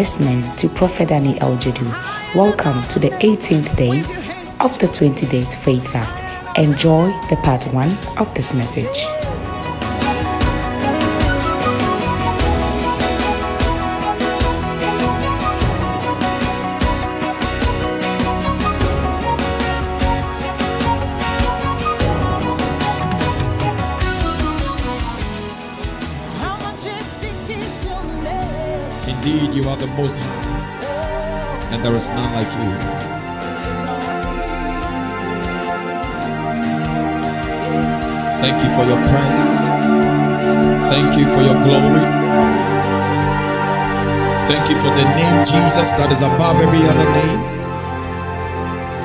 listening to Prophet Danny Eljedu. Welcome to the 18th day of the 20 days faith fast. Enjoy the part 1 of this message. Indeed, you are the Most High, and there is none like you. Thank you for your presence. Thank you for your glory. Thank you for the name Jesus that is above every other name.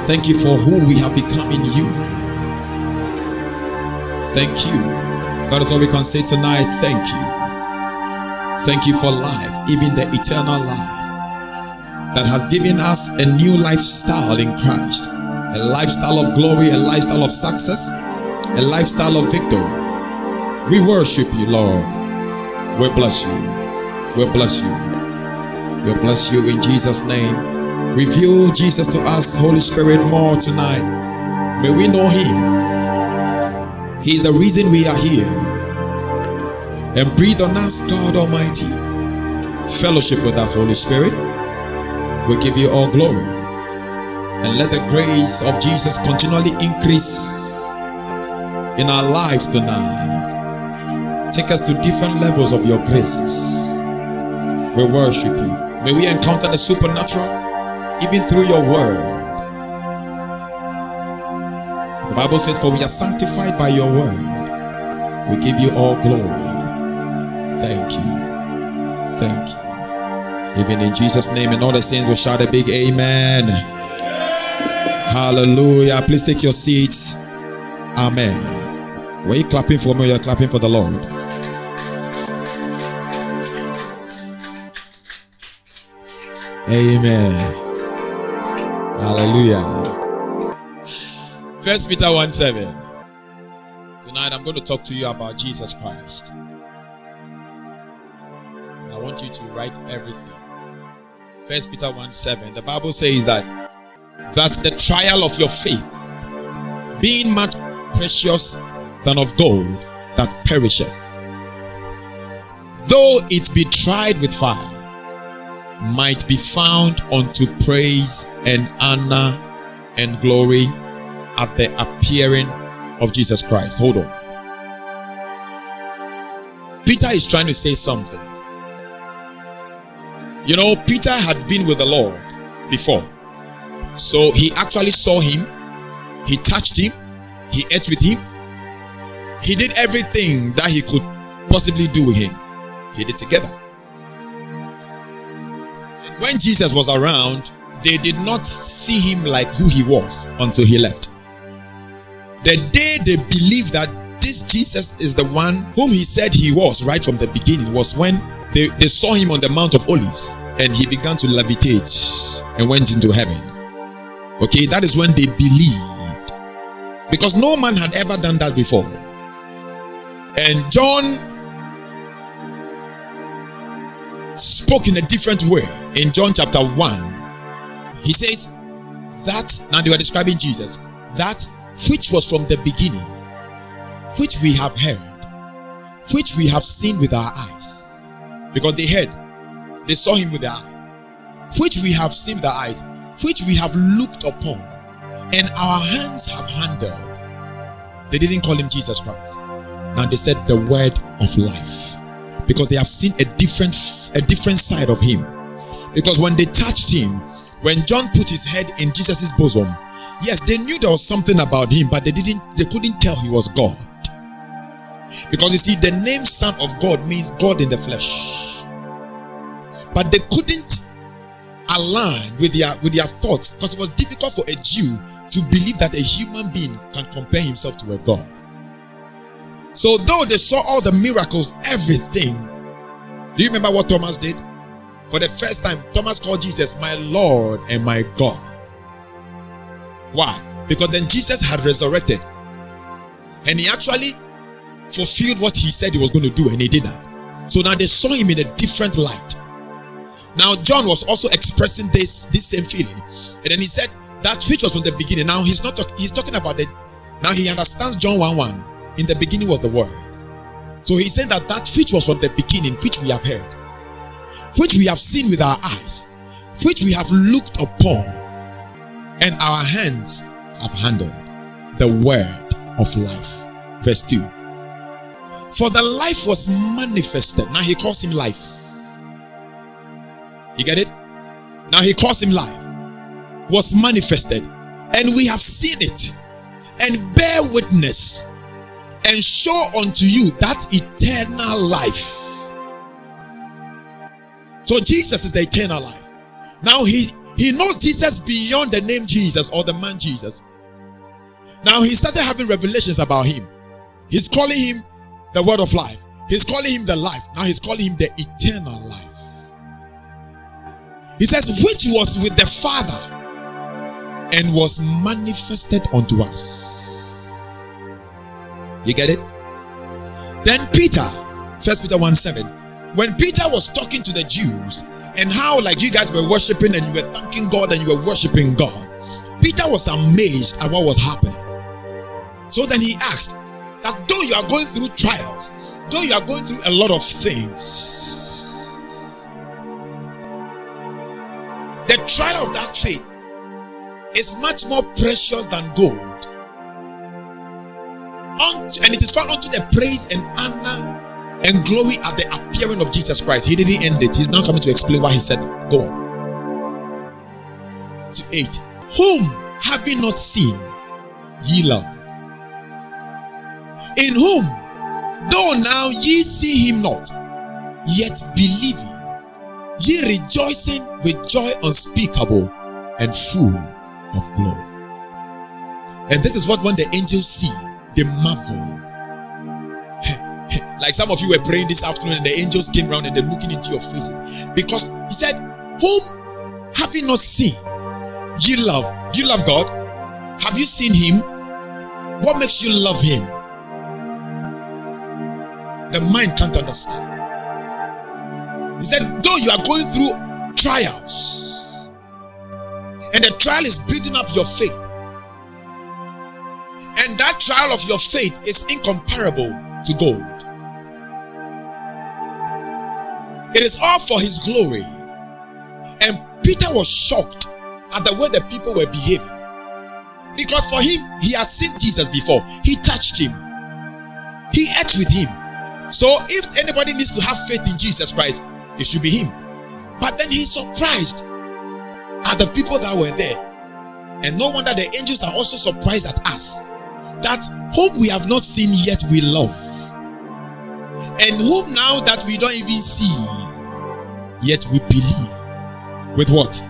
Thank you for who we have become in you. Thank you. That is all we can say tonight. Thank you. Thank you for life, even the eternal life that has given us a new lifestyle in Christ, a lifestyle of glory, a lifestyle of success, a lifestyle of victory. We worship you, Lord. We bless you. We bless you. We bless you in Jesus' name. Reveal Jesus to us, Holy Spirit, more tonight. May we know him. He is the reason we are here. And breathe on us, God Almighty. Fellowship with us, Holy Spirit. We give you all glory. And let the grace of Jesus continually increase in our lives tonight. Take us to different levels of your graces. We worship you. May we encounter the supernatural even through your word. The Bible says, for we are sanctified by your word. We give you all glory. Thank you. Thank you. Even in Jesus' name, and all the saints will shout a big amen. Hallelujah. Please take your seats. Amen. Were you clapping for me? You're clapping for the Lord. Amen. Hallelujah. 1 Peter 1:7. Tonight I'm going to talk to you about Jesus Christ. I want you to write everything. 1 Peter 1:7. The Bible says that the trial of your faith, being much precious than of gold that perisheth, though it be tried with fire, might be found unto praise and honor and glory at the appearing of Jesus Christ. Hold on. Peter is trying to say something. You know, Peter had been with the Lord before. So he actually saw him. He touched him. He ate with him. He did everything that he could possibly do with him. He did together. And when Jesus was around, they did not see him like who he was until he left. The day they believed that this Jesus is the one whom he said he was right from the beginning was when they saw him on the Mount of Olives and he began to levitate and went into heaven. Okay, that is when they believed. Because no man had ever done that before. And John spoke in a different way. In John chapter 1, he says that, now they were describing Jesus, that which was from the beginning, which we have heard, which we have seen with our eyes. Because they heard, they saw him with their eyes, which we have seen with our eyes, which we have looked upon, and our hands have handled. They didn't call him Jesus Christ. Now they said the word of life, because they have seen a different side of him. Because when they touched him, when John put his head in Jesus' bosom, yes, they knew there was something about him, but they couldn't tell he was God. Because you see, the name Son of God means God in the flesh. But they couldn't align with their thoughts, because it was difficult for a Jew to believe that a human being can compare himself to a God. So though they saw all the miracles, everything, do you remember what Thomas did? For the first time, Thomas called Jesus my Lord and my God. Why? Because then Jesus had resurrected. And he actually fulfilled what he said he was going to do, and he did that. So now they saw him in a different light. Now John was also expressing this same feeling, and then he said that which was from the beginning. Now he's talking about it. Now he understands John 1:1. In the beginning was the Word. So he said that which was from the beginning, which we have heard, which we have seen with our eyes, which we have looked upon, and our hands have handled, the word of life. Verse 2. For the life was manifested. Now he calls him life. You get it? Now he calls him life. Was manifested. And we have seen it. And bear witness. And show unto you that eternal life. So Jesus is the eternal life. Now he knows Jesus beyond the name Jesus or the man Jesus. Now he started having revelations about him. He's calling him the word of life. He's calling him the life. Now he's calling him the eternal life. He says, which was with the Father and was manifested unto us. You get it? Then Peter, 1 Peter 1:7, when Peter was talking to the Jews and how like you guys were worshiping and you were thanking God and you were worshiping God, Peter was amazed at what was happening. So then he asked that though you are going through trials, though you are going through a lot of things, the trial of that faith is much more precious than gold. And it is found unto the praise and honor and glory at the appearing of Jesus Christ. He didn't end it. He's now coming to explain why he said that. Go on. To 8. Whom having not seen, ye love. In whom, though now ye see him not, yet believing, ye rejoicing with joy unspeakable and full of glory. And this is what when the angels see, they marvel. Like some of you were praying this afternoon and the angels came around and they're looking into your faces. Because he said, whom having not seen, ye love. Do you love God? Have you seen him? What makes you love him? The mind can't understand. He said, though you are going through trials, and the trial is building up your faith, and that trial of your faith is incomparable to gold. It is all for his glory. And Peter was shocked at the way the people were behaving. Because for him, he had seen Jesus before. He touched him. He ate with him. So if anybody needs to have faith in Jesus Christ, it should be him. But then he's surprised at the people that were there. And no wonder the angels are also surprised at us. That whom we have not seen yet we love. And whom now that we don't even see, yet we believe. With what?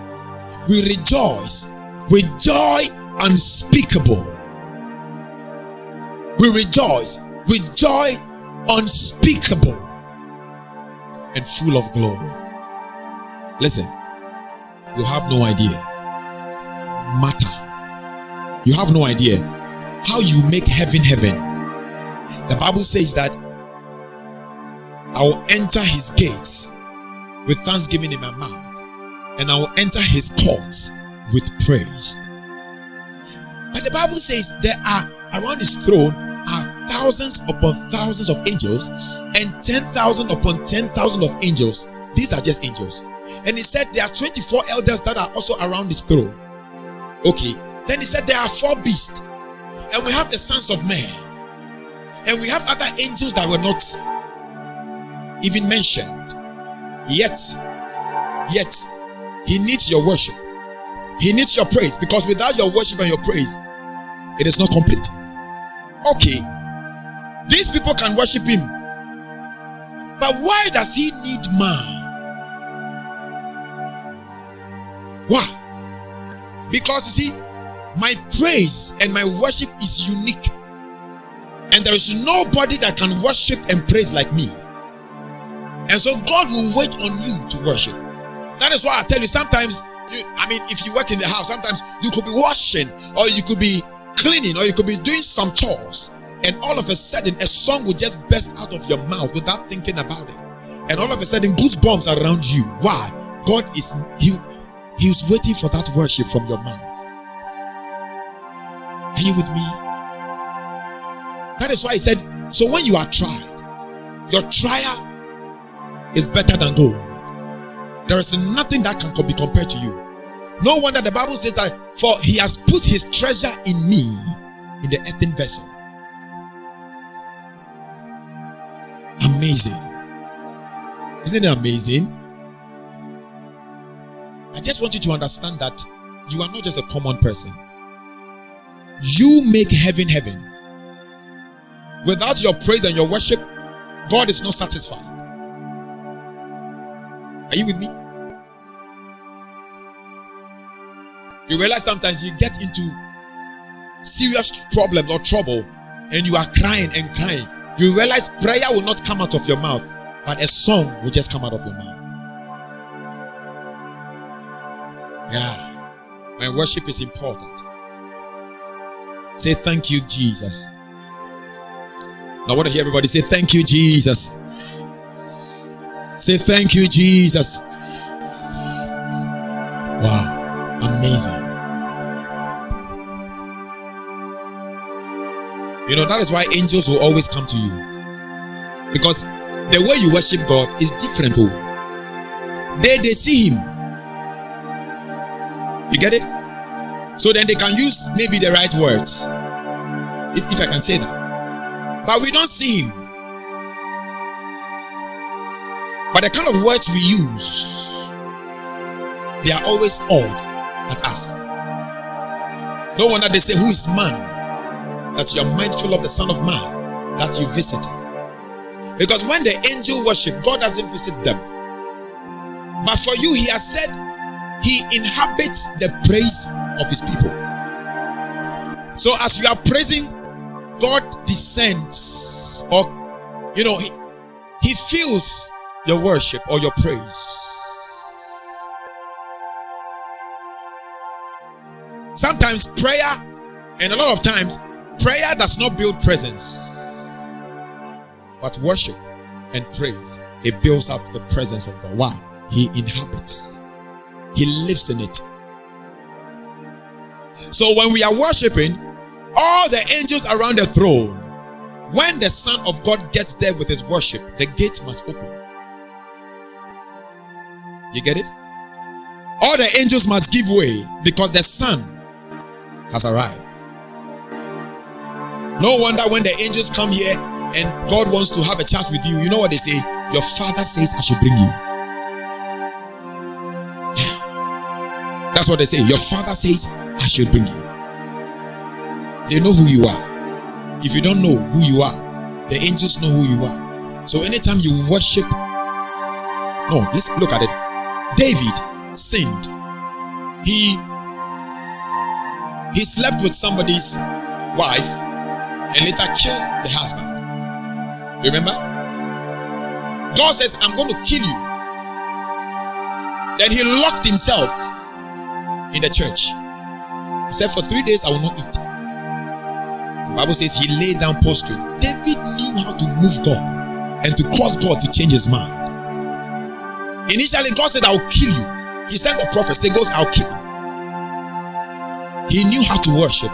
We rejoice with joy unspeakable. We rejoice with joy unspeakable and full of glory. Listen, you have no idea. Matter. You have no idea how you make heaven heaven. The Bible says that I will enter his gates with thanksgiving in my mouth, and I will enter his courts with praise. But the Bible says there are around his throne are thousands upon thousands of angels and 10,000 upon 10,000 of angels. These are just angels. And he said there are 24 elders that are also around his throne. Okay. Then he said there are 4 beasts. And we have the sons of men. And we have other angels that were not even mentioned. Yet, he needs your worship. He needs your praise. Because without your worship and your praise, it is not complete. Okay. These people can worship him. But why does he need man? Why? Because you see, my praise and my worship is unique. And there is nobody that can worship and praise like me. And so God will wait on you to worship. That is why I tell you, sometimes, if you work in the house, sometimes you could be washing, or you could be cleaning, or you could be doing some chores. And all of a sudden, a song will just burst out of your mouth without thinking about it. And all of a sudden, goosebumps are around you. Why? God is He's waiting for that worship from your mouth. Are you with me? That is why he said, so when you are tried, your trial is better than gold. There is nothing that can be compared to you. No wonder the Bible says that, for he has put his treasure in me, in the earthen vessel. Amazing. Isn't it amazing? I just want you to understand that you are not just a common person. You make heaven heaven. Without your praise and your worship, God is not satisfied. Are you with me? You realize sometimes you get into serious problems or trouble and you are crying and crying. You realize prayer will not come out of your mouth, but a song will just come out of your mouth. Yeah. My worship is important. Say thank you, Jesus. Now I want to hear everybody say thank you, Jesus. Say thank you, Jesus. Wow. Amazing. You know, that is why angels will always come to you. Because the way you worship God is different. Oh. They see him. You get it? So then they can use maybe the right words. If I can say that. But we don't see him. But the kind of words we use, they are always odd at us. No wonder they say, who is man that you are mindful of the Son of Man that you visited? Because when the angel worship, God doesn't visit them. But for you, he has said he inhabits the praise of his people. So as you are praising, God descends, or he feels your worship or your praise. Sometimes prayer, and a lot of times, prayer does not build presence. But worship and praise, it builds up the presence of God. Why? He inhabits. He lives in it. So when we are worshiping, all the angels around the throne, when the Son of God gets there with his worship, the gates must open. You get it? All the angels must give way because the Son has arrived. No wonder when the angels come here and God wants to have a chat with you, you know what they say? Your Father says I should bring you. Yeah. That's what they say. Your Father says I should bring you. They know who you are. If you don't know who you are, the angels know who you are. So anytime you worship, let's look at it. David sinned. He slept with somebody's wife and later killed the husband. Remember? God says, I'm going to kill you. Then he locked himself in the church. He said, for 3 days I will not eat. The Bible says he lay down prostrate. David knew how to move God and to cause God to change his mind. Initially, God said, I will kill you. He sent the prophet, say, God, I'll kill you. He knew how to worship.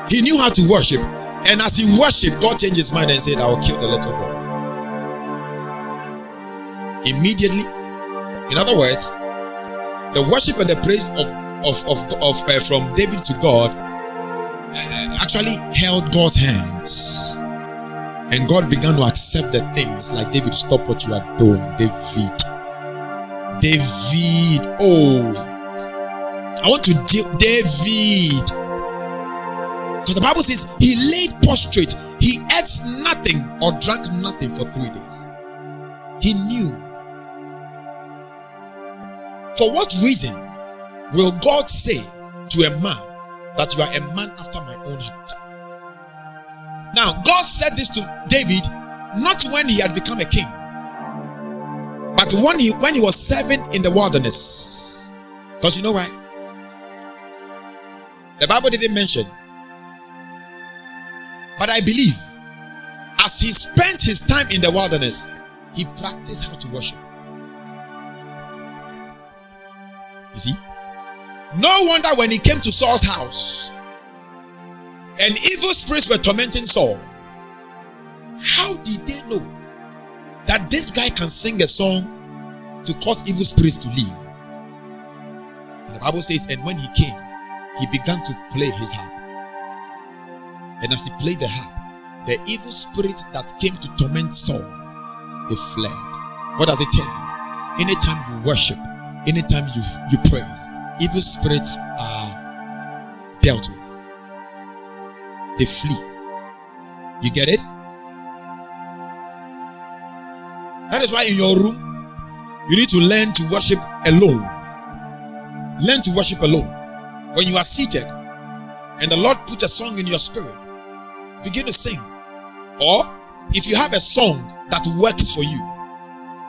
He knew how to worship. And as he worshipped, God changed his mind and said, I will kill the little boy. Immediately, in other words, the worship and the praise from David to God actually held God's hands. And God began to accept the things like, David, stop what you are doing. David. Oh, I want to David. Because the Bible says he laid prostrate. He ate nothing or drank nothing for 3 days. He knew. For what reason will God say to a man that you are a man after my own heart? Now, God said this to David not when he had become a king, but when he was serving in the wilderness. Because you know why? The Bible didn't mention. But I believe as he spent his time in the wilderness, he practiced how to worship. You see? No wonder when he came to Saul's house and evil spirits were tormenting Saul. How did they know that this guy can sing a song to cause evil spirits to leave? And the Bible says, and when he came, he began to play his harp. And as he played the harp, the evil spirit that came to torment Saul, they fled. What does it tell you? Anytime you worship, anytime you praise, evil spirits are dealt with. They flee. You get it? That is why in your room, you need to learn to worship alone. Learn to worship alone. When you are seated and the Lord puts a song in your spirit, begin to sing. Or if you have a song that works for you,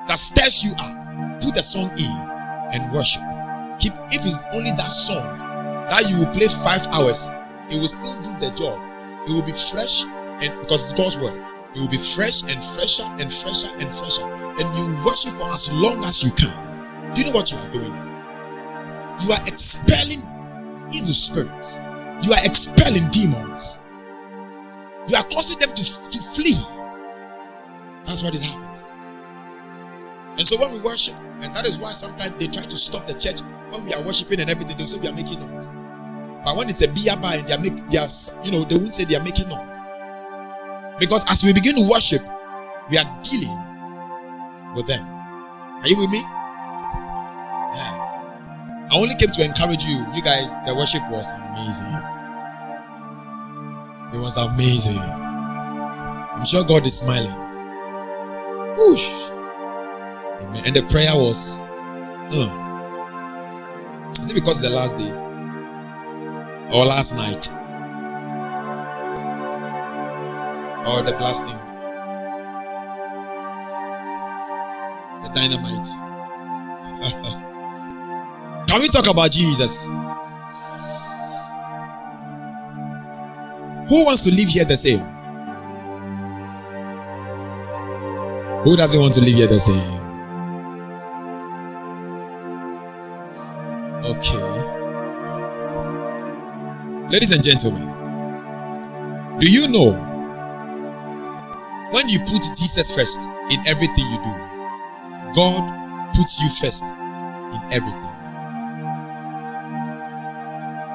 that stirs you up, put the song in and worship. If it's only that song that you will play 5 hours, it will still do the job. It will be fresh, and because it's God's word, it will be fresh and fresher and fresher and fresher. And you worship for as long as you can. Do you know what you are doing? You are expelling evil spirits. You are expelling demons. You are causing them to flee. That's what it happens. And so when we worship, and that is why sometimes they try to stop the church when we are worshiping and everything, they'll say we are making noise. But when it's a beer bar and they won't say they are making noise. Because as we begin to worship, we are dealing with them. Are you with me? Yeah. I only came to encourage you. You guys, the worship was amazing. It was amazing. I'm sure God is smiling. Whoosh. Amen. And the prayer was, is it because it's the last day? Or last night? Or the blasting? The dynamite? Can we talk about Jesus? Who wants to live here the same? Who doesn't want to live here the same? Okay. Ladies and gentlemen, do you know when you put Jesus first in everything you do, God puts you first in everything?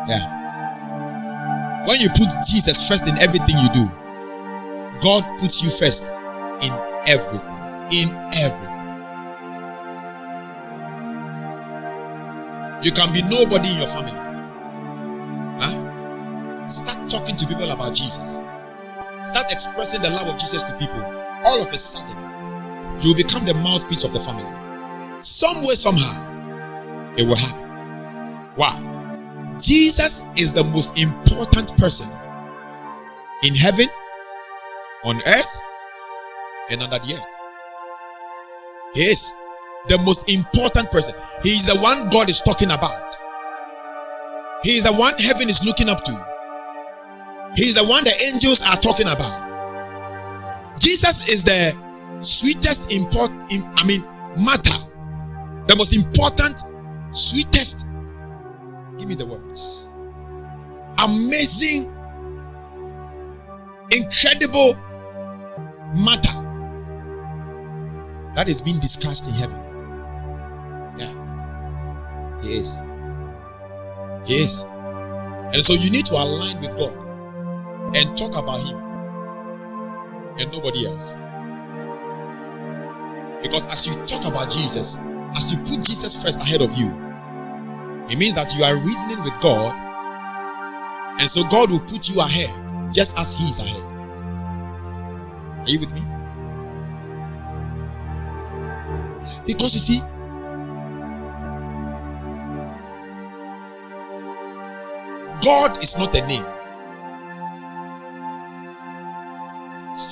Yeah. When you put Jesus first in everything you do, God puts you first in everything. In everything. You can be nobody in your family. Start talking to people about Jesus. Start expressing the love of Jesus to people. All of a sudden, you will become the mouthpiece of the family. Some way, somehow, it will happen. Why? Jesus is the most important person in heaven, on earth, and under the earth. He is the most important person. He is the one God is talking about. He is the one heaven is looking up to. He is the one the angels are talking about. Jesus is the sweetest matter. The most important, sweetest. Give me the words. Amazing, incredible matter that is being discussed in heaven. Yeah. He is. He is. And so you need to align with God and talk about Him and nobody else. Because as you talk about Jesus, as you put Jesus first ahead of you, it means that you are reasoning with God, and so God will put you ahead just as He is ahead. Are you with me? Because you see, God is not a name.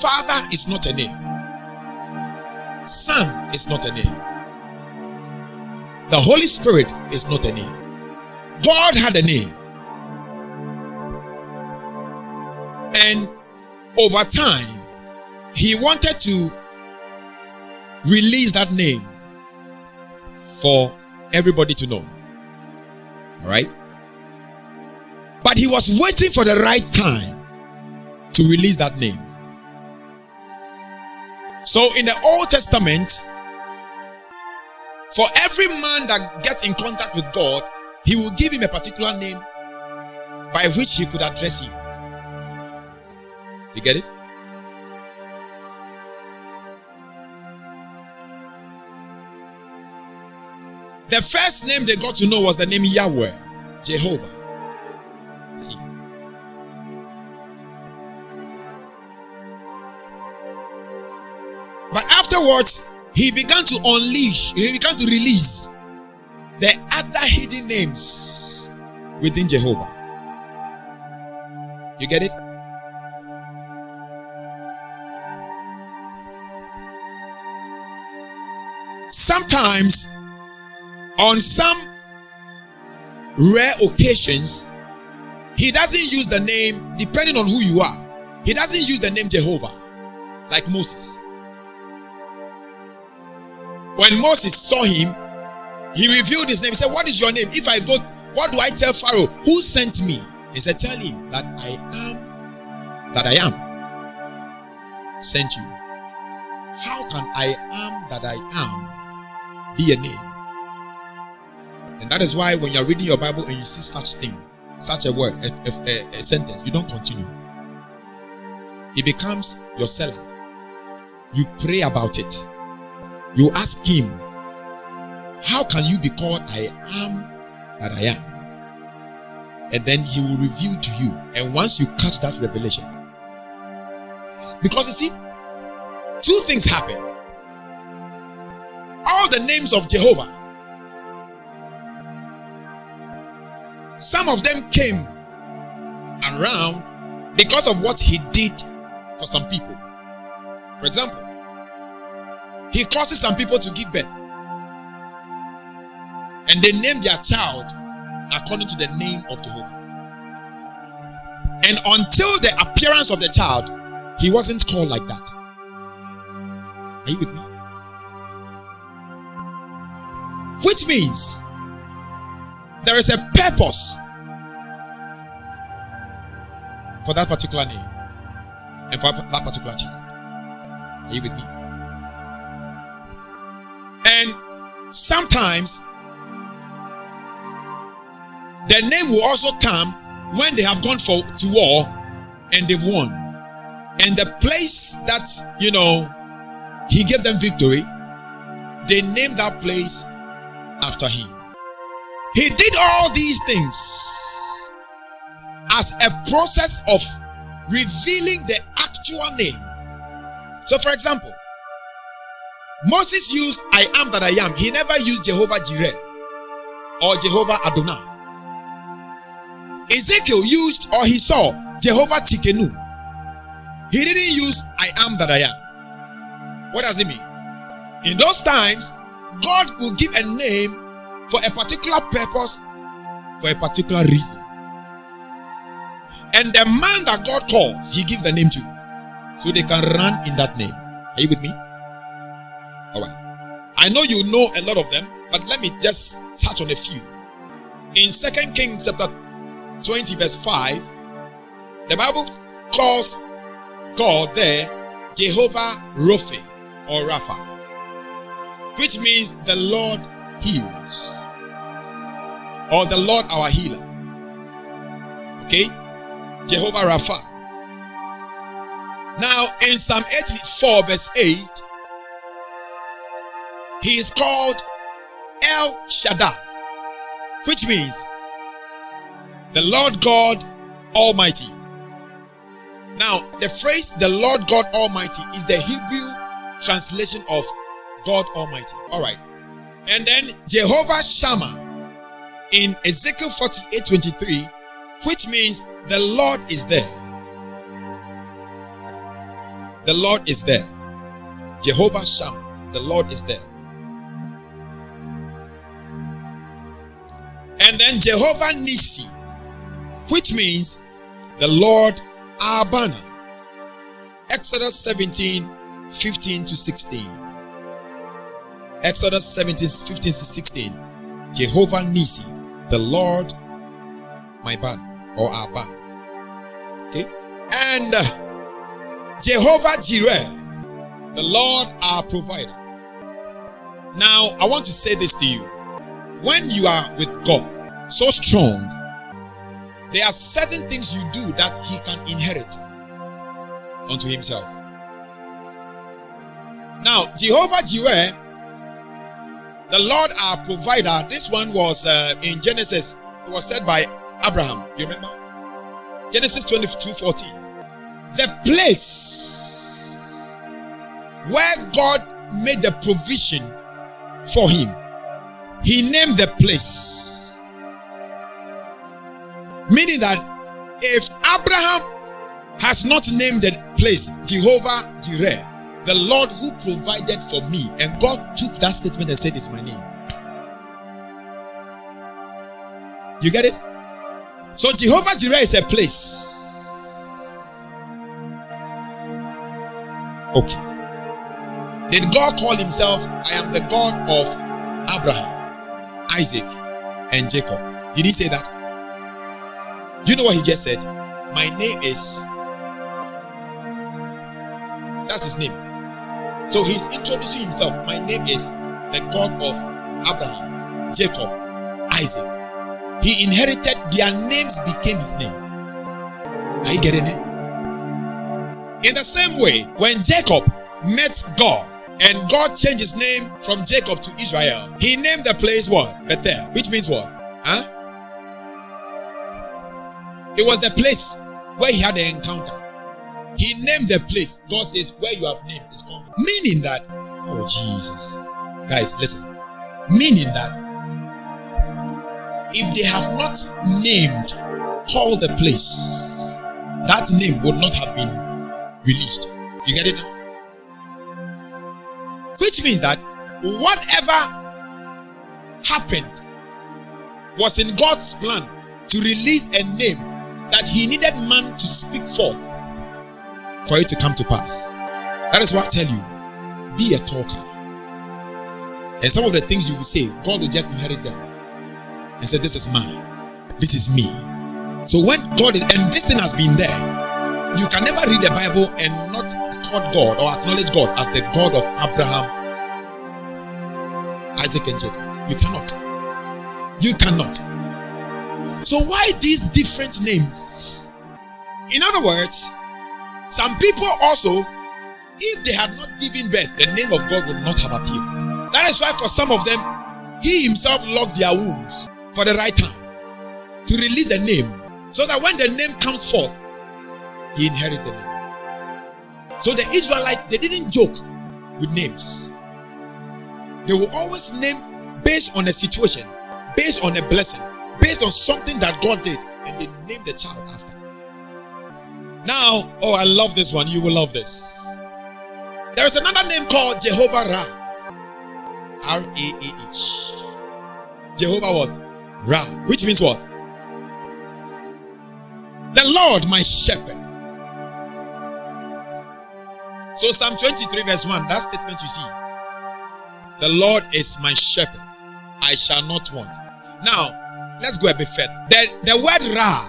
Father is not a name. Son is not a name. The Holy Spirit is not a name. God had a name. And over time, He wanted to release that name for everybody to know. All right. But he was waiting for the right time to release that name. So in the Old Testament, for every man that gets in contact with God, he will give him a particular name by which he could address him. You get it? The first name they got to know was the name Yahweh, Jehovah. See. But afterwards, he began to release the other hidden names within Jehovah. You get it? Sometimes, on some rare occasions, he doesn't use the name, depending on who you are, he doesn't use the name Jehovah, like Moses. When Moses saw him, he revealed his name. He said, "What is your name? If I go, what do I tell Pharaoh? Who sent me?" He said, "Tell him that I am sent you." How can I am that I am be a name? And that is why when you're reading your Bible and you see such thing, such a word, a sentence, you don't continue. It becomes your seller. You pray about it. You ask him, how can you be called I am that I am? And then he will reveal to you. And once you catch that revelation, because you see, two things happen. All the names of Jehovah, some of them came around because of what he did for some people. For example, he causes some people to give birth, and they name their child according to the name of Jehovah. And until the appearance of the child, he wasn't called like that. Are you with me? Which means there is a purpose for that particular name and for that particular child. Are you with me? And sometimes the name will also come when they have gone to war and they've won. And the place that, he gave them victory, they named that place after him. He did all these things as a process of revealing the actual name. So for example, Moses used I am that I am. He never used Jehovah Jireh or Jehovah Adonai. Ezekiel used, or he saw, Jehovah Tikenu. He didn't use I am that I am. What does it mean? In those times, God will give a name for a particular purpose, for a particular reason. And the man that God calls, he gives the name to, so they can run in that name. Are you with me? Alright. I know you know a lot of them, but let me just touch on a few. In 2 Kings chapter 20 verse 5, the Bible calls God there Jehovah Rophe or Rapha, which means the Lord heals, or the Lord our healer. Okay? Jehovah Rapha. Now in Psalm 84 verse 8, he is called El Shaddai, which means the Lord God Almighty. Now, the phrase the Lord God Almighty is the Hebrew translation of God Almighty. Alright. And then Jehovah Shammah in Ezekiel 48:23, which means the Lord is there. The Lord is there. Jehovah Shammah, the Lord is there. And then Jehovah Nissi, which means the Lord our banner. Exodus 17:15-16. Exodus 17:15-16. Jehovah Nissi, the Lord my banner, or our banner. Okay? And Jehovah Jireh, the Lord our provider. Now, I want to say this to you. When you are with God, so strong, there are certain things you do that He can inherit unto Himself. Now, Jehovah Jireh, the Lord our provider, this one was in Genesis. It was said by Abraham. You remember? Genesis 22:14. The place where God made the provision for him, He named the place. Meaning that if Abraham has not named the place Jehovah Jireh, the Lord who provided for me, and God took that statement and said, it's my name. You get it? So Jehovah Jireh is a place. Okay. Did God call Himself, I am the God of Abraham, Isaac, and Jacob? Did He say that? Do you know what He just said? My name is... That's His name. So He's introducing Himself. My name is the God of Abraham, Jacob, Isaac. He inherited, their names became His name. Are you getting it? In the same way, when Jacob met God, and God changed his name from Jacob to Israel, He named the place what? Bethel. Which means what? It was the place where he had the encounter. He named the place. God says, where you have named is called. Meaning that, oh Jesus. Guys, listen. Meaning that, if they have not named, called the place, that name would not have been released. You get it now? Which means that whatever happened was in God's plan to release a name that He needed man to speak forth for it to come to pass. That is why I tell you, be a talker. And some of the things you will say, God will just inherit them and say, this is mine, this is me. So when God is, and this thing has been there, you can never read the Bible and not accord God or acknowledge God as the God of Abraham, Isaac, and Jacob. You cannot. You cannot. So why these different names? In other words, some people also, if they had not given birth, the name of God would not have appeared. That is why for some of them, He Himself locked their wombs for the right time to release the name, so that when the name comes forth, He inherits the name. So the Israelites, they didn't joke with names. They will always name based on a situation, based on a blessing, based on something that God did, and they name the child after. Now, oh, I love this one. You will love this. There is another name called Jehovah Ra. R-A-A-H. Jehovah what? Ra. Which means what? The Lord my shepherd. So Psalm 23 verse 1, that statement you see. The Lord is my shepherd, I shall not want. Now, let's go a bit further. The word Ra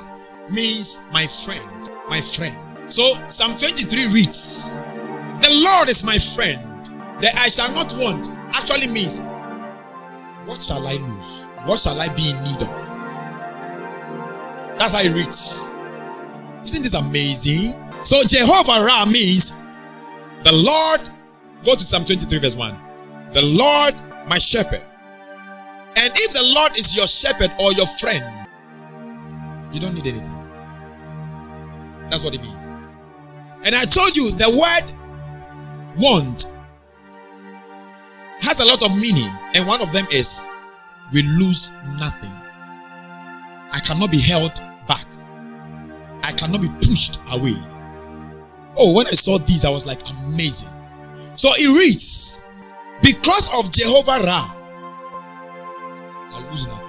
means my friend, my friend. So Psalm 23 reads, the Lord is my friend, that I shall not want, actually means, what shall I lose? What shall I be in need of? That's how it reads. Isn't this amazing? So Jehovah Ra means the Lord. Go to Psalm 23 verse 1. The Lord my shepherd. And if the Lord is your shepherd or your friend, you don't need anything. That's what it means. And I told you the word want has a lot of meaning, and one of them is we lose nothing. I cannot be held back. I cannot be pushed away. Oh, when I saw these, I was like, amazing. So it reads, because of Jehovah Ra, I lose nothing.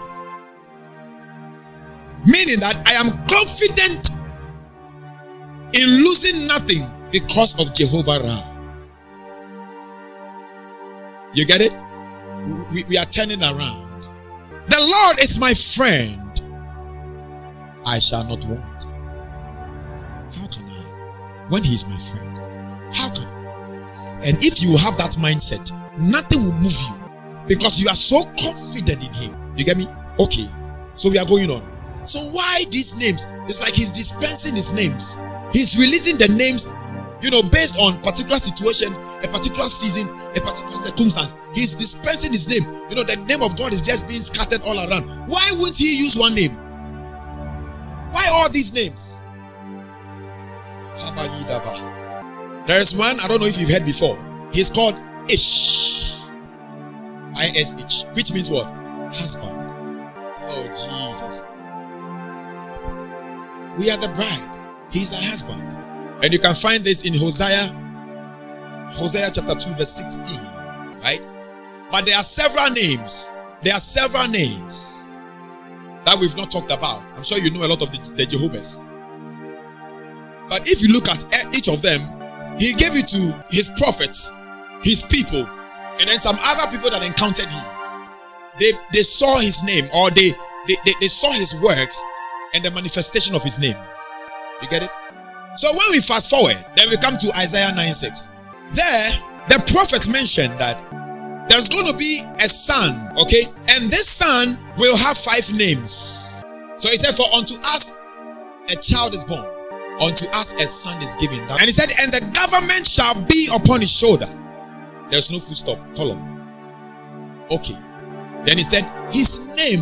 Meaning that I am confident in losing nothing because of Jehovah Ra. You get it? We are turning around. The Lord is my friend. I shall not want. How can I? When he is my friend. How can I? And if you have that mindset, nothing will move you. Because you are so confident in him. You get me? Okay. So we are going on. So why these names? It's like he's dispensing his names. He's releasing the names, based on particular situation, a particular season, a particular circumstance. He's dispensing his name. The name of God is just being scattered all around. Why wouldn't he use one name? Why all these names? There is one, I don't know if you've heard before. He's called Ish. I-S-H. Which means what? Husband. Oh, Jesus. We are the bride. He's our husband. And you can find this in Hosea chapter 2 verse 16. Right? But there are several names. There are several names that we've not talked about. I'm sure you know a lot of the Jehovah's. But if you look at each of them, he gave it to his prophets, his people, and then some other people that encountered him. They saw his name, or they saw his works and the manifestation of his name. You get it? So when we fast forward, then we come to Isaiah 9:6. There, the prophet mentioned that there's going to be a son, okay? And this son will have 5 names. So he said, for unto us a child is born, unto us a son is given. And he said, and the government shall be upon his shoulder. There's no full stop, column. Okay. Then he said, his name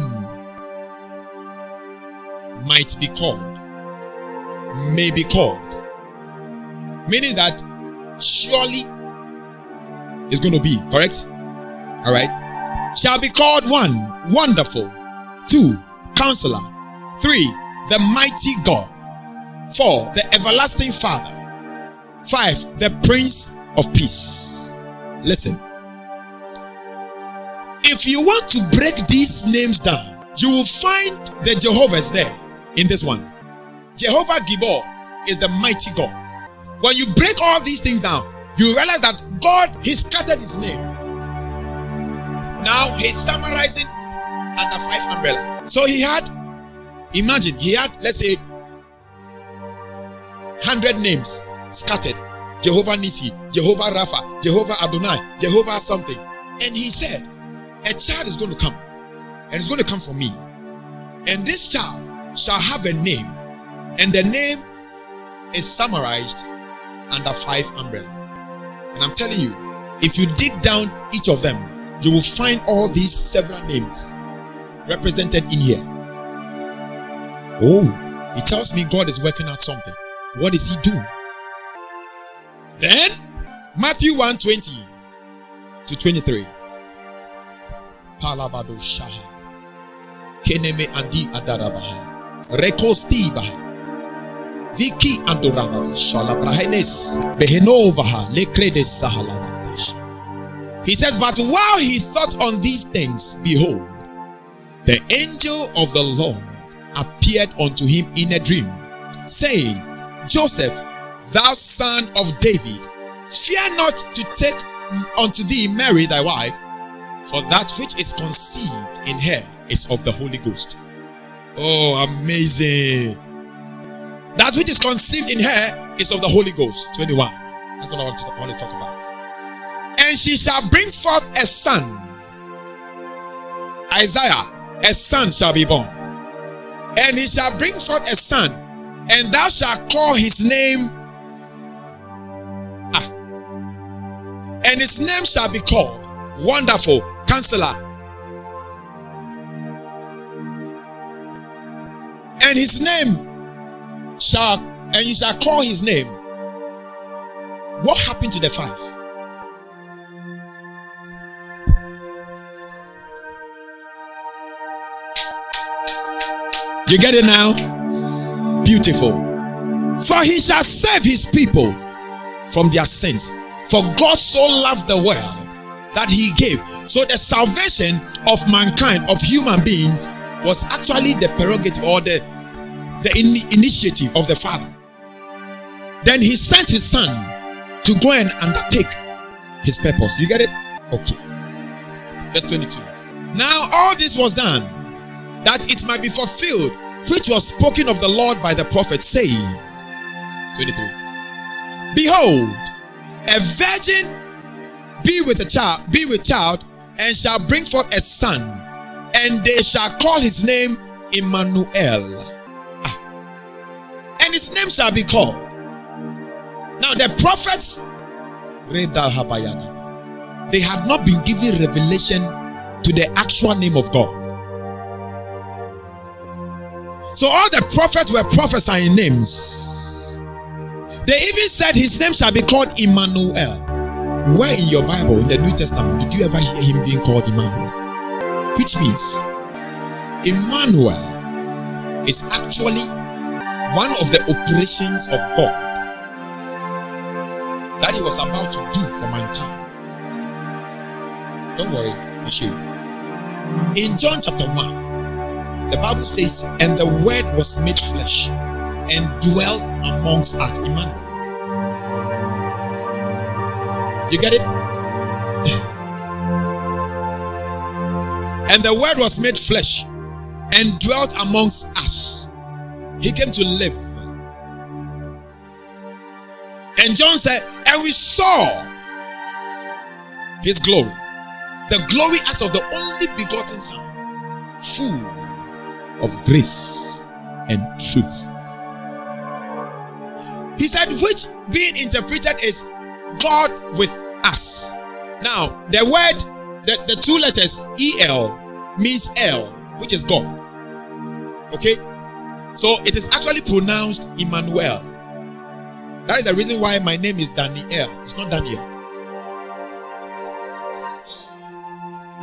might be called, may be called. Meaning that surely is going to be, correct? Alright. Shall be called 1, Wonderful. 2, Counselor. 3, the Mighty God. 4, the Everlasting Father. 5, the Prince of Peace. Listen. If you want to break these names down, you will find the Jehovah's there in this one. Jehovah Gibor is the mighty God. When you break all these things down, you realize that God, he scattered his name. Now he's summarizing under 5 umbrella. So he had, imagine, he had, let's say, 100 names scattered. Jehovah Nissi, Jehovah Rapha, Jehovah Adonai, Jehovah something. And he said, a child is going to come. And it's going to come from me. And this child shall have a name. And the name is summarized under 5 umbrella. And I'm telling you, if you dig down each of them, you will find all these several names represented in here. Oh, it tells me God is working out something. What is he doing? Then, Matthew 1:20 to 23. Palabado Shaha. Keneme Andi Adarabaha. Rekostibaha. Viki Andoravadi Shalabrahenes Behenovaha Lekredes Sahalavadesh. He says, but while he thought on these things, behold, the angel of the Lord appeared unto him in a dream, saying, Joseph, thou son of David, fear not to take unto thee Mary thy wife, for that which is conceived in her is of the Holy Ghost. Oh, amazing. That which is conceived in her is of the Holy Ghost. 21. That's what I want to talk about. And she shall bring forth a son. Isaiah, a son shall be born. And he shall bring forth a son. And thou shalt call his name. And his name shall be called Wonderful, Counselor. And his name and you shall call his name. What happened to the 5? You get it now? Beautiful. For he shall save his people from their sins. For God so loved the world that he gave. So the salvation of mankind, of human beings, was actually the prerogative or the initiative of the Father. Then he sent his son to go and undertake his purpose. You get it? Okay. Verse 22. Now all this was done that it might be fulfilled, which was spoken of the Lord by the prophet, saying, 23, behold, a virgin be with child, and shall bring forth a son, and they shall call his name Emmanuel. And his name shall be called. Now the prophets, they had not been given revelation to the actual name of God. So all the prophets were prophesying names. They even said his name shall be called Emmanuel. Where in your Bible, in the New Testament, did you ever hear him being called Emmanuel? Which means Emmanuel is actually one of the operations of God that he was about to do for mankind. Don't worry, I'll show you. In John chapter 1, the Bible says, and the word was made flesh and dwelt amongst us. Emmanuel. You get it? And the word was made flesh and dwelt amongst us. He came to live. And John said, and we saw his glory. The glory as of the only begotten Son, full of grace and truth. He said, which being interpreted is God with us. Now, the word, the two letters EL means El, which is God. Okay? So it is actually pronounced Emmanuel. That is the reason why my name is Daniel. It's not Daniel.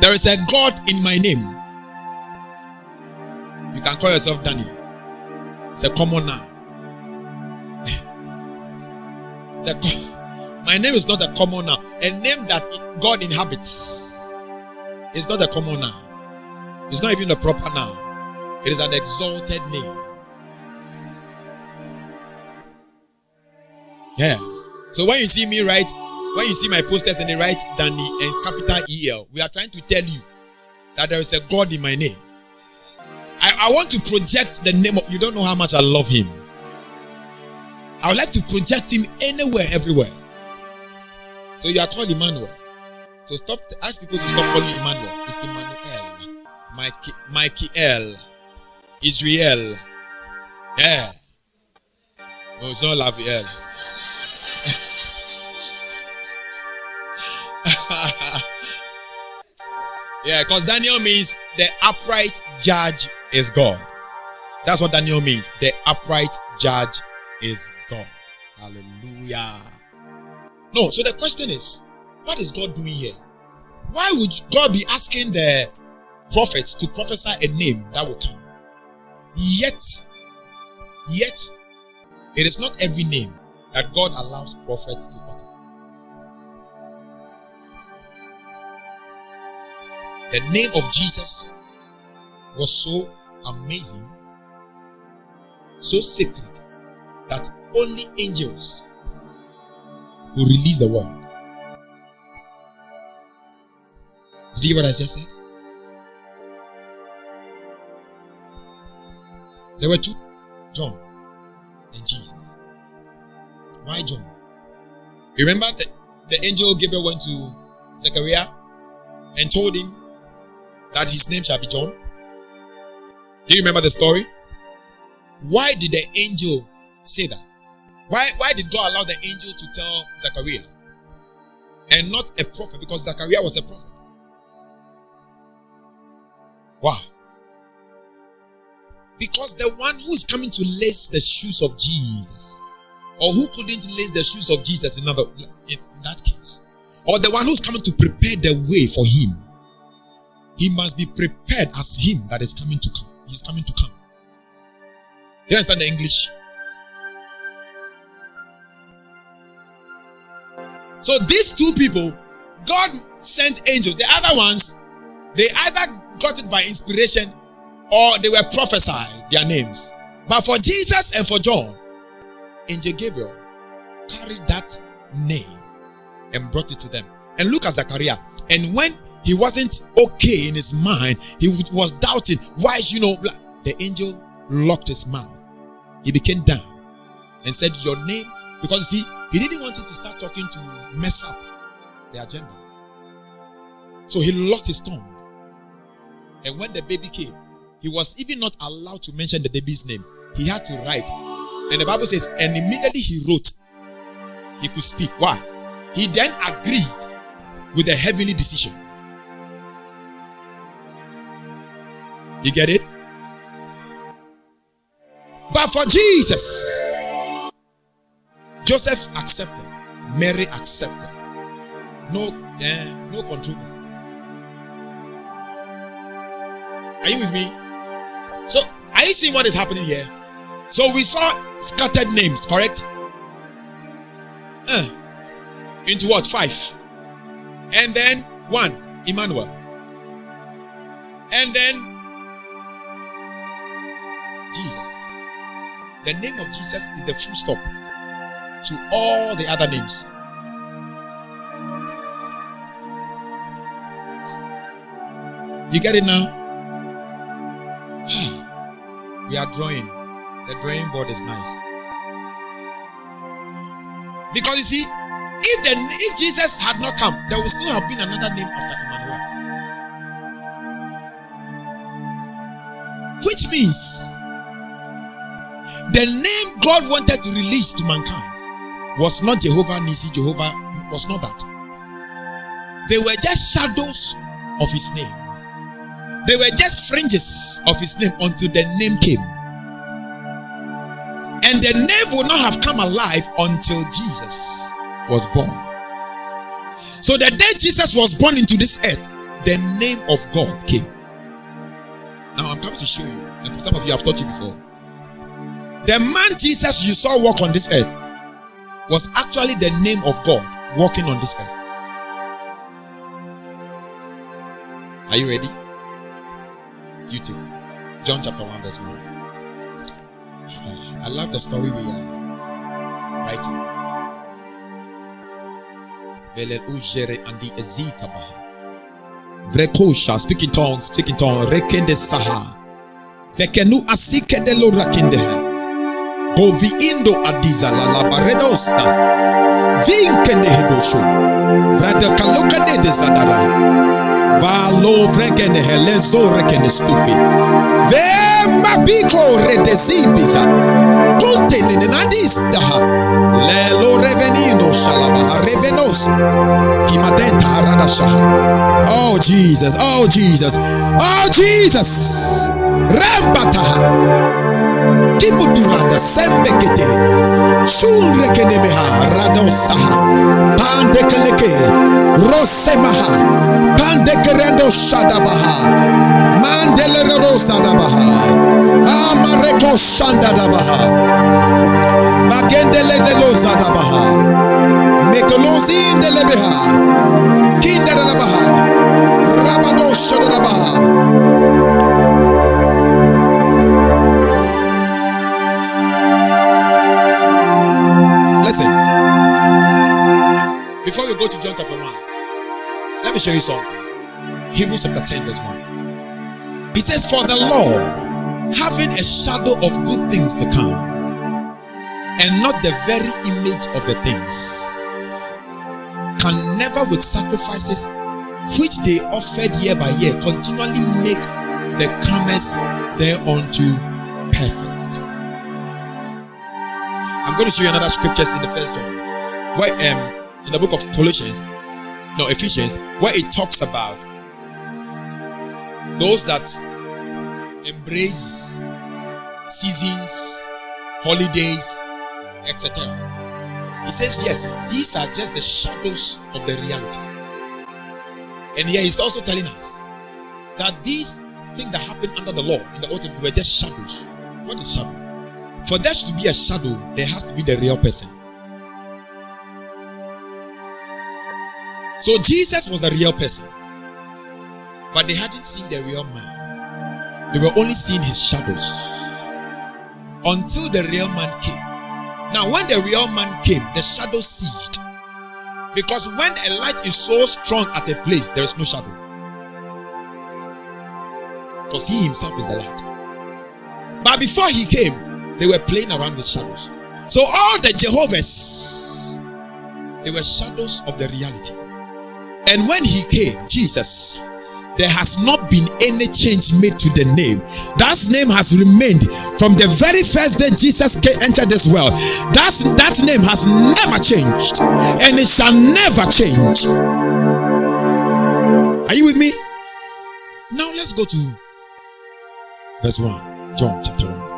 There is a God in my name. You can call yourself Daniel. It's a common noun. My name is not a common noun. A name that God inhabits is not a common noun. It's not even a proper noun. It is an exalted name. Yeah. So when you see me write, when you see my posters and they write Danny and capital EL, we are trying to tell you that there is a God in my name. I want to project the name of, you don't know how much I love him. I would like to project him anywhere, everywhere. So you are called Emmanuel. So stop, ask people to stop calling you Emmanuel. It's Emmanuel. Michael. Israel. Yeah. No, it's not Laviel. Yeah, because Daniel means the upright judge is God. That's what Daniel means. The upright judge is God. Hallelujah. No, so the question is, what is God doing here? Why would God be asking the prophets to prophesy a name that will come? Yet, it is not every name that God allows prophets to utter. The name of Jesus was so amazing, so sacred, that only angels could release the word. Did you hear what I just said? There were two, John and Jesus. Why John? You remember the angel Gabriel went to Zechariah and told him that his name shall be John? Do you remember the story? Why did the angel say that? Why did God allow the angel to tell Zechariah and not a prophet? Because Zechariah was a prophet. Why? Because the one who is coming to lace the shoes of Jesus, or who couldn't lace the shoes of Jesus in that case, or the one who's coming to prepare the way for him, he must be prepared as him that is coming to come. He's coming to come. Do you understand the English? So these two people, God sent angels. The other ones, they either got it by inspiration or they were prophesied their names. But for Jesus and for John, Angel Gabriel carried that name and brought it to them. And look at Zechariah. And when He wasn't okay in his mind. He was doubting. Why is, the angel locked his mouth. He became down and said, your name, because you see, he didn't want him to start talking to mess up the agenda. So he locked his tongue. And when the baby came, he was even not allowed to mention the baby's name. He had to write. And the Bible says, and immediately he wrote, he could speak. Why? He then agreed with a heavenly decision. You get it? But for Jesus, Joseph accepted, Mary accepted. No controversies. Are you with me? So, are you seeing what is happening here? So we saw scattered names, correct? Into what? 5. And then 1, Emmanuel. And then Jesus. The name of Jesus is the full stop to all the other names. You get it now? We are drawing. The drawing board is nice. Because you see, if Jesus had not come, there would still have been another name after Emmanuel. Which means the name God wanted to release to mankind was not Jehovah Nisi. Jehovah was not that. They were just shadows of his name. They were just fringes of his name until the name came. And the name would not have come alive until Jesus was born. So the day Jesus was born into this earth, the name of God came. Now I'm coming to show you, and for some of you I've taught you before. The man Jesus you saw walk on this earth was actually the name of God walking on this earth. Are you ready? Beautiful. John chapter 1 verse 1. I love the story we are writing. Vrekosha, speaking tongues, rekende saha. Vekenu asike de lo rakinde. Govi indo adiza la labaredosta. Vinkende hedosho. Vrada kaloka de zadara. Valo vrekende helezo rekende stufi. Ve mabiko redesibija. Conte ne madista. Lelo revenino shalabaha revenos. Kimatenta harada shaha. Oh Jesus, oh Jesus, oh Jesus. Rambataha. Kibuduranda sembekete. Shulrekene meha radosaha. Pandekeleke. Rosemaha. Pandekerendo shadabaha. Mandelerado sadabaha. Amareko shandadabaha. Magendele de lo zadabaha. Mekolosi de lebeha. Kindadabaha. Rabado shadadabaha. Listen. Before we go to John chapter 1, let me show you something. Hebrews chapter 10 verse 1. He says, for the law, having a shadow of good things to come, and not the very image of the things, can never with sacrifices which they offered year by year continually make the comers thereunto perfect. I'm going to show you another scriptures in the first John, where in the book of Ephesians, where it talks about those that embrace seasons, holidays, etc. He says, yes, these are just the shadows of the reality. And here he's also telling us that these things that happened under the law in the Old Testament were just shadows. What is shadow? For there to be a shadow, there has to be the real person. So Jesus was the real person, but they hadn't seen the real man. They were only seeing his shadows until the real man came. Now when the real man came, the shadow ceased, because when a light is so strong at a place, there is no shadow. because he himself is the light. But before he came, they were playing around with shadows. So all the Jehovah's, they were shadows of the reality. And when he came, Jesus, there has not been any change made to the name. That name has remained from the very first day Jesus entered this world. That name has never changed, and it shall never change. Are you with me? Now let's go to verse 1, John chapter 1.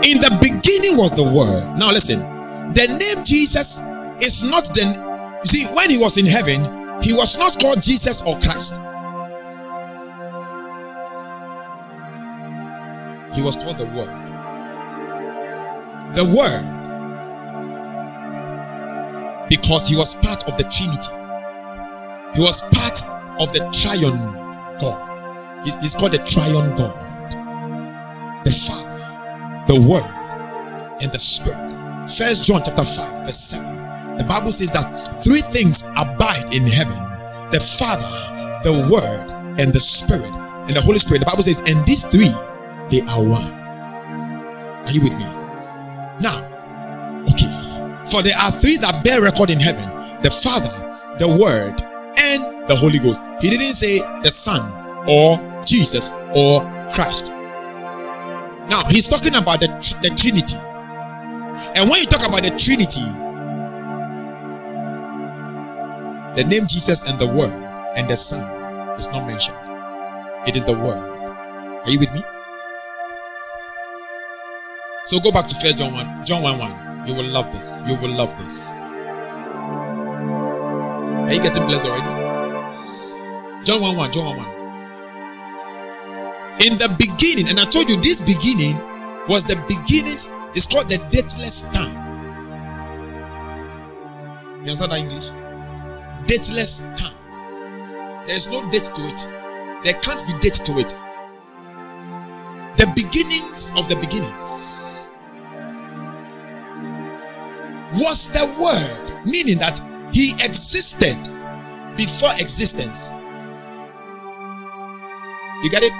In the beginning was the Word. Now listen, the name Jesus is not the, you see, when he was in heaven, he was not called Jesus or Christ. He was called the Word. The Word, because he was part of the Trinity. He was part of the Triune God. He's called the Triune God. The Father, the Word, and the Spirit. 1 John chapter 5 verse 7. The Bible says that three things abide in heaven: the Father, the Word, and the Spirit, and the Holy Spirit. The Bible says, and these three, they are one. Are you with me? Now, okay. For there are three that bear record in heaven: the Father, the Word, and the Holy Ghost. He didn't say the Son or Jesus or Christ. Now, he's talking about the Trinity. And when you talk about the Trinity, the name Jesus and the Word and the Son is not mentioned. It is the Word. Are you with me? So go back to 1 John 1. John 1:1. You will love this. You will love this. Are you getting blessed already? John 1:1. John 1:1. In the beginning, and I told you this beginning was the beginnings. It's called the dateless time. You understand that English? Dateless time. There is no date to it. There can't be date to it. The beginnings of the beginnings was the Word, meaning that he existed before existence. You get it?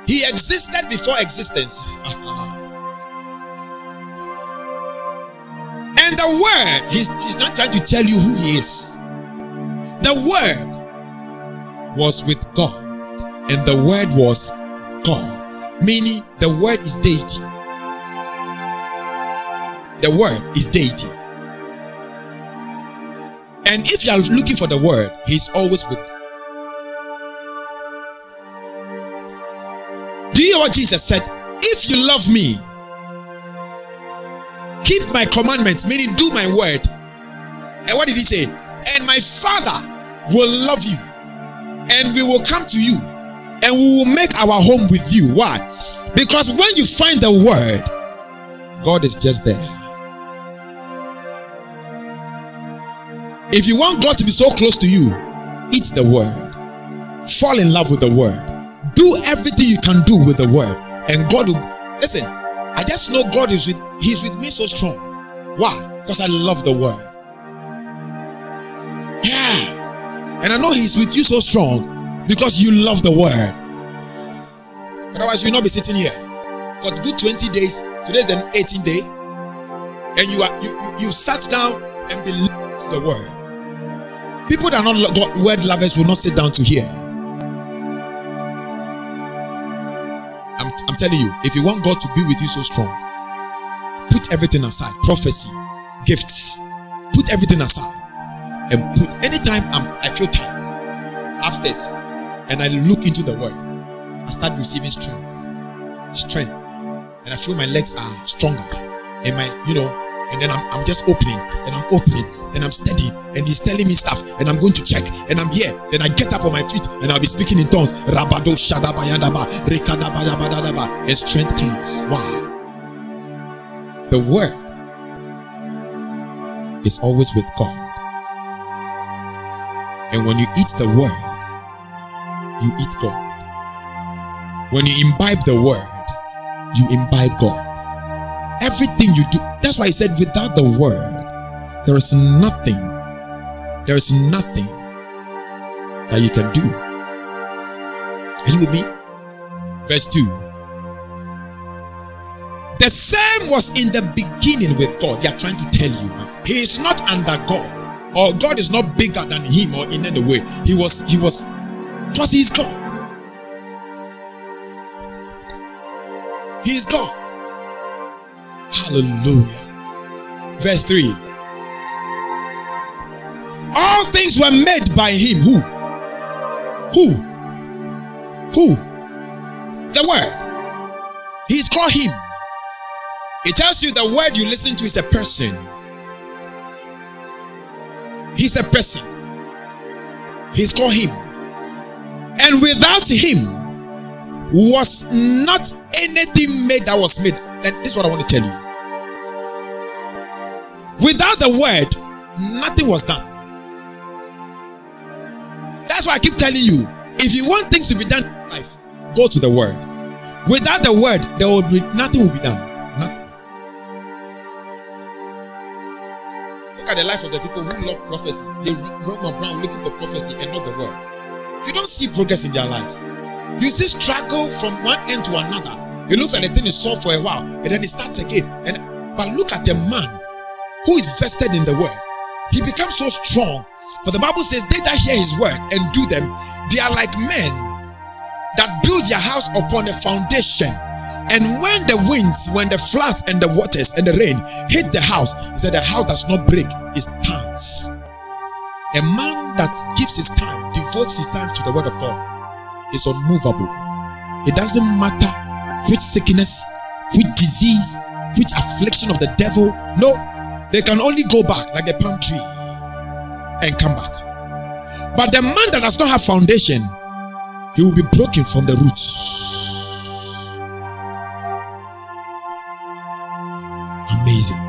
He existed before existence. And the Word, he's not trying to tell you who he is. The Word was with God, and the Word was God, meaning the Word is deity. The Word is deity. And if you are looking for the Word, he's always with God. Do you hear what Jesus said? If you love me, keep my commandments, meaning do my word. And what did he say? And my Father will love you, and we will come to you, and we will make our home with you. Why? Because when you find the Word, God is just there. If you want God to be so close to you, eat the Word. Fall in love with the Word. Do everything you can do with the Word, and God will. Listen, I just know God is with. He's with me so strong. Why? Because I love the Word. Yeah, and I know He's with you so strong because you love the Word. Otherwise, you'll not be sitting here for good 20 days. Today's the 18th day, and you sat down and believed the Word. People that are not Word lovers will not sit down to hear. I'm telling you, if you want God to be with you so strong, put everything aside. Prophecy, gifts, put everything aside, and put. Anytime I feel tired upstairs and I look into the Word, I start receiving strength, and I feel my legs are stronger, and and then I'm just opening, and I'm opening, and I'm steady, and he's telling me stuff, and I'm going to check, and I'm here. Then I get up on my feet, and I'll be speaking in tongues. Rabado shadabayadaba, rekadabayabadadaba, and strength comes. Why? The Word is always with God, and when you eat the Word, you eat God. When you imbibe the Word, you imbibe God. Everything you do. That's why he said, without the Word, there is nothing there is nothing that you can do. Are you with me? Verse 2. The same was in the beginning with God. They are trying to tell you, he is not under God, or God is not bigger than him, or in any way. He was because he is God. He is God. Hallelujah. Verse 3. All things were made by him. Who? The Word. He is called him. It tells you the word you listen to is a person. He's a person. He's called him. And without him was not anything made that was made. And this is what I want to tell you. Without the word, nothing was done. That's why I keep telling you, if you want things to be done in life, go to the word. Without the word, nothing will be done. Nothing. Look at the life of the people who love prophecy. They run around looking for prophecy and not the word. You don't see progress in their lives. You see struggle from one end to another. It looks like the thing is solved for a while, and then it starts again. But look at the man who is vested in the word. He becomes so strong. For the Bible says, they that hear his word and do them, they are like men that build their house upon a foundation. And when the winds, when the floods and the waters and the rain hit the house, he said the house does not break, it stands. A man that gives his time, devotes his time to the word of God, is unmovable. It doesn't matter which sickness, which disease, which affliction of the devil. No, they can only go back like the palm tree and come back. But the man that does not have foundation, he will be broken from the roots. Amazing.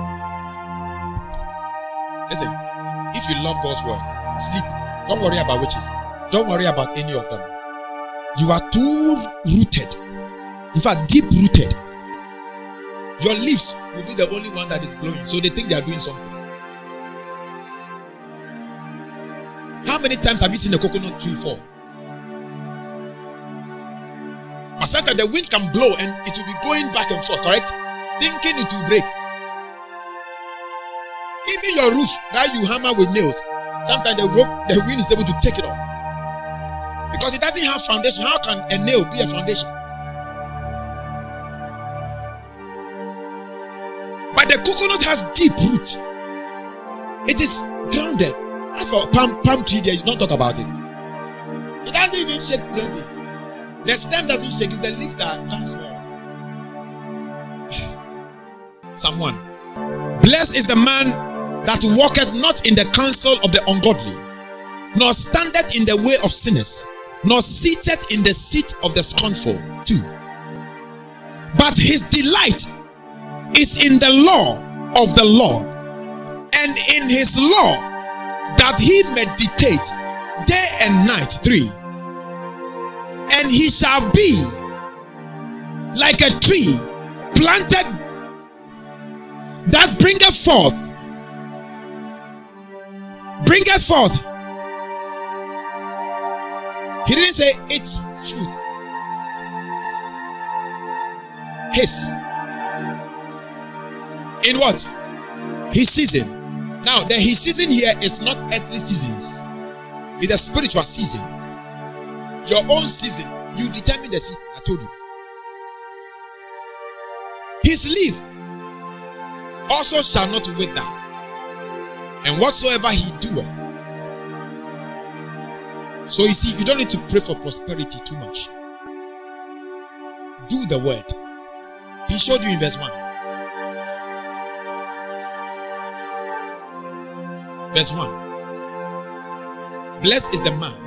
Listen, if you love God's word, sleep. Don't worry about witches. Don't worry about any of them. You are too rooted. In fact, deep rooted. Your leaves will be the only one that is blowing. So they think they are doing something. How many times have you seen a coconut tree fall? But sometimes the wind can blow and it will be going back and forth, correct? Thinking it will break. Even your roof that you hammer with nails, sometimes the wind is able to take it off. Because it doesn't have foundation. How can a nail be a foundation? But the coconut has deep root. It is grounded. As for palm tree there, you don't talk about it. It doesn't even shake plenty. The stem doesn't shake, it's the leaf that dance well. Psalm 1. Blessed is the man that walketh not in the counsel of the ungodly, nor standeth in the way of sinners, nor sitteth in the seat of the scornful. 2. But his delight is in the law of the Lord, and in his law that he meditate day and night. 3. And he shall be like a tree planted that bringeth forth. He didn't say its fruit. His. In what? His season. Now, the his season here is not earthly seasons. It's a spiritual season. Your own season. You determine the season. I told you. His leaf also shall not wither, and whatsoever he doeth. So you see, you don't need to pray for prosperity too much. Do the word. He showed you in verse 1. Verse 1. Blessed is the man.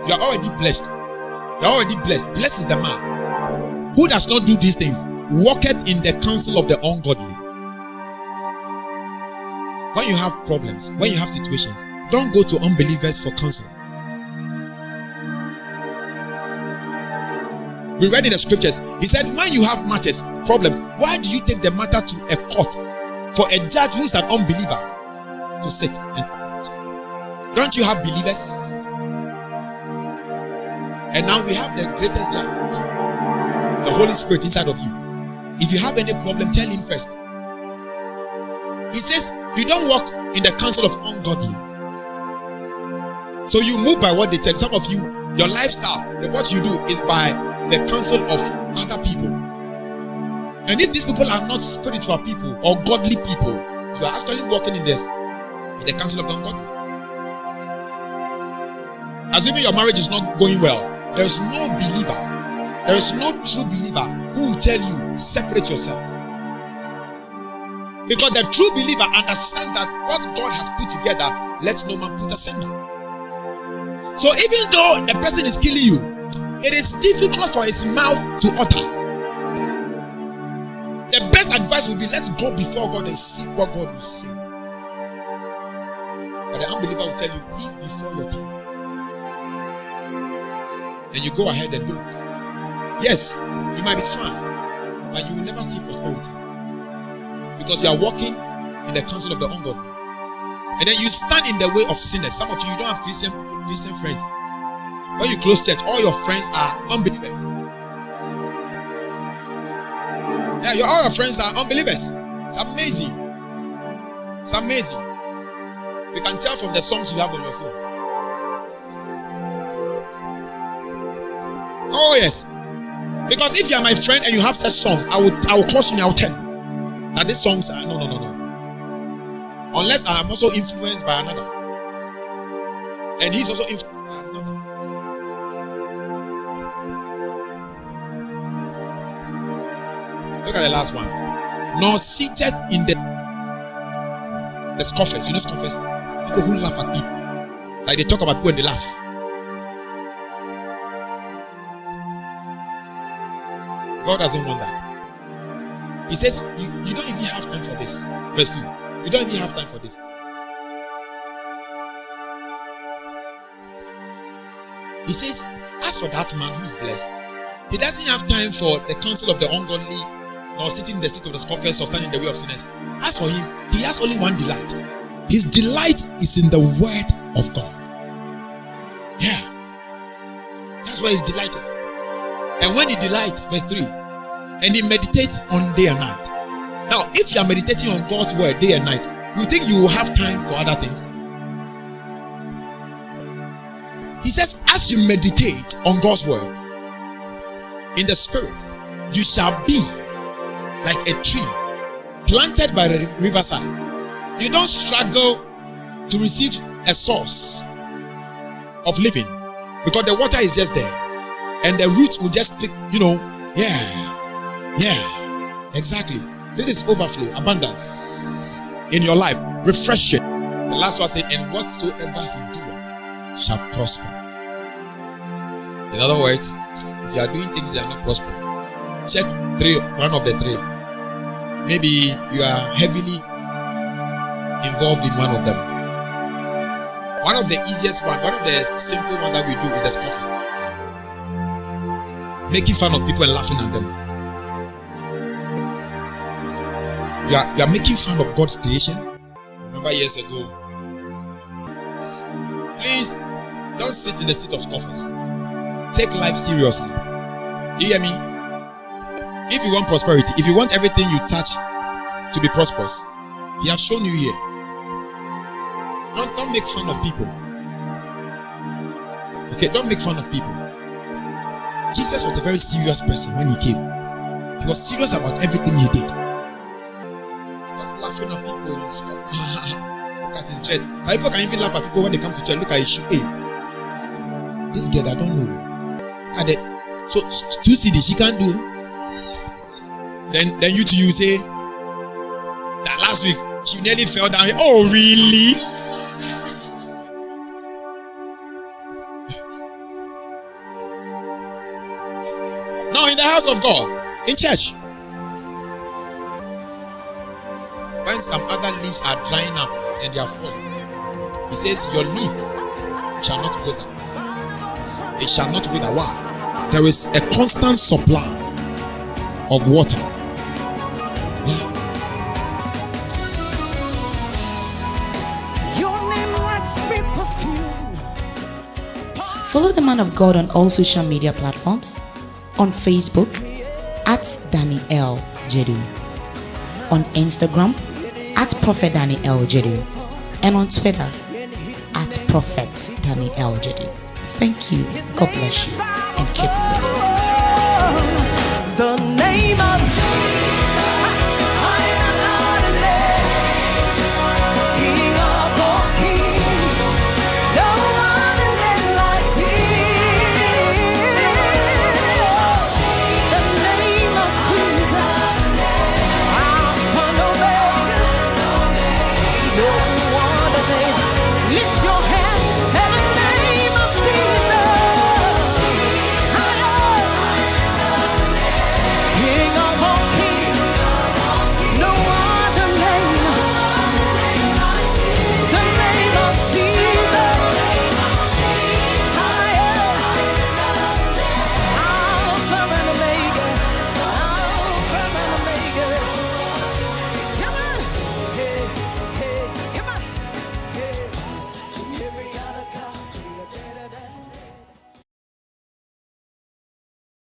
You are already blessed. You are already blessed. Blessed is the man who does not do these things, walketh in the counsel of the ungodly. When you have problems, when you have situations, don't go to unbelievers for counsel. We read in the scriptures, he said, when you have matters, problems, why do you take the matter to a court for a judge who is an unbeliever to sit and judge? Don't you have believers? And now we have the greatest giant, the Holy Spirit inside of you. If you have any problem, tell him first. He says, you don't walk in the counsel of ungodly. So you move by what they tell. Some of you, your lifestyle, what you do is by the counsel of other people. And if these people are not spiritual people or godly people, you are actually walking in the counsel of the ungodly. Assuming your marriage is not going well, there is no believer, there is no true believer who will tell you, separate yourself. Because the true believer understands that what God has put together, let no man put asunder. So even though the person is killing you, it is difficult for his mouth to utter. The best advice will be, let's go before God and see what God will say. But the unbeliever will tell you, live before your time. And you go ahead and do it. Yes, you might be fine, but you will never see prosperity. Because you are walking in the counsel of the ungodly. And then you stand in the way of sinners. Some of you don't have Christian friends. When you close church, all your friends are unbelievers. Yeah, all your friends are unbelievers. It's amazing. It's amazing. You can tell from the songs you have on your phone. Oh yes. Because if you are my friend and you have such songs, I will caution you, I will tell you that these songs are no. Unless I am also influenced by another. And he's also influenced by another. Look at the last one. Nor seated in the scoffers. You know scoffers? People who laugh at people. Like they talk about people and they laugh. God doesn't want that. He says, you don't even have time for this. Verse 2. You don't even have time for this. He says, as for that man who is blessed, he doesn't have time for the counsel of the ungodly, nor sitting in the seat of the scoffers, or standing in the way of sinners. As for him, he has only one delight. His delight is in the word of God. Yeah. That's where his delight is. And when he delights, verse 3, and he meditates on day and night. Now, if you are meditating on God's word day and night, you think you will have time for other things? He says, as you meditate on God's word in the spirit, you shall be like a tree planted by the riverside. You don't struggle to receive a source of living because the water is just there and the roots will just pick, exactly. This is overflow, abundance in your life, refreshing. The last one said, and whatsoever he doeth shall prosper. In other words, if you are doing things that are not prospering, check one of the three. Maybe you are heavily involved in one of them. One of the easiest one, one of the simple ones that we do is the scoffing. Making fun of people and laughing at them. You are making fun of God's creation. Remember years ago. Please don't sit in the seat of scoffers. Take life seriously. Do you hear me? If you want prosperity, if you want everything you touch to be prosperous, he has shown you here. Don't make fun of people. Okay, don't make fun of people. Jesus was a very serious person when he came. He was serious about everything he did. Stop laughing at people. Stop. Look at his dress. Some people can even laugh at people when they come to church. Look at his shoe. Hey, this girl, I don't know. Look at it. So 2 CD she can't do. Then you say that last week she nearly fell down. Oh really? Now in the house of God, in church, when some other leaves are drying up and they are falling, he says, your leaf shall not wither. It shall not wither. Why? There is a constant supply of water. Yeah. Your name lights me Follow the man of God on all social media platforms. On Facebook at Daniel Jedu. On Instagram at Prophet Daniel Jedu. And on Twitter at Prophet Daniel Jedu. Thank you. God bless you. And keep winning.